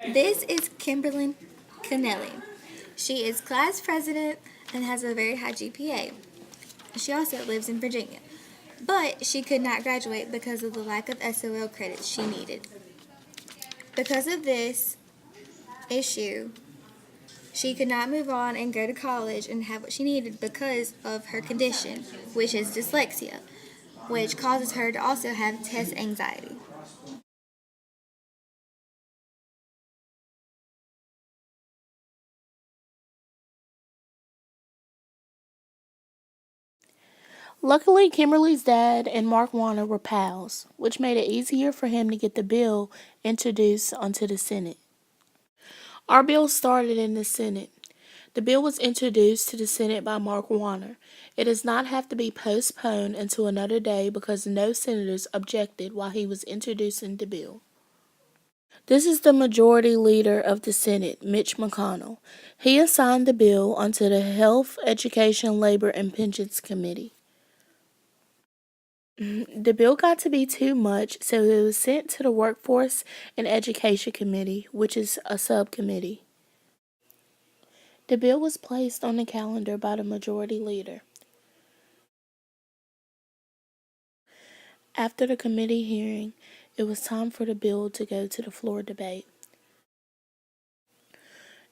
This is Kimberlyn Connelly. She is class president and has a very high GPA. She also lives in Virginia, but she could not graduate because of the lack of SOL credits she needed. Because of this issue, she could not move on and go to college and have what she needed because of her condition, which is dyslexia, which causes her to also have test anxiety. Luckily, Kimberly's dad and Mark Warner were pals, which made it easier for him to get the bill introduced onto the Senate. Our bill started in the Senate. The bill was introduced to the Senate by Mark Warner. It does not have to be postponed until another day because no senators objected while he was introducing the bill. This is the majority leader of the Senate, Mitch McConnell. He assigned the bill onto the Health, Education, Labor, and Pensions Committee. The bill got to be too much, so it was sent to the Workforce and Education Committee, which is a subcommittee. The bill was placed on the calendar by the majority leader. After the committee hearing, it was time for the bill to go to the floor debate.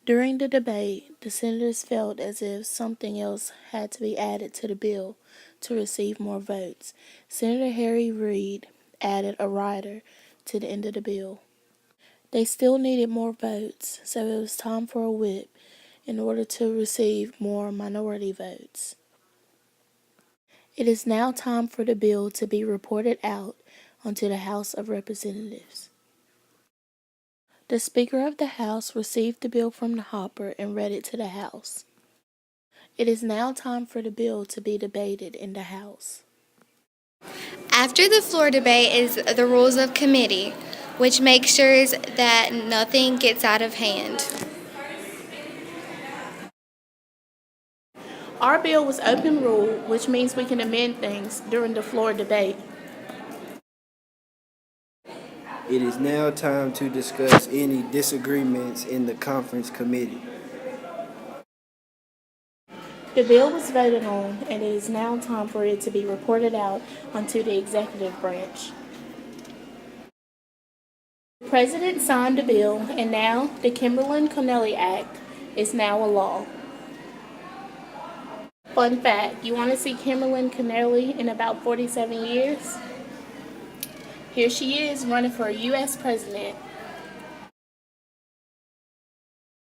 During the debate, the senators felt as if something else had to be added to the bill to receive more votes. Senator Harry Reid added a rider to the end of the bill. They still needed more votes, so it was time for a whip in order to receive more minority votes. It is now time for the bill to be reported out onto the House of Representatives. The Speaker of the House received the bill from the hopper and read it to the House. It is now time for the bill to be debated in the House. After the floor debate is the rules of committee, which makes sure that nothing gets out of hand. Our bill was open rule, which means we can amend things during the floor debate. It is now time to discuss any disagreements in the conference committee. The bill was voted on, and it is now time for it to be reported out onto the executive branch. The President signed the bill, and now the Kimberlyn-Connelly Act is now a law. Fun fact, you want to see Kimberlyn-Connelly in about 47 years? Here she is running for U.S. President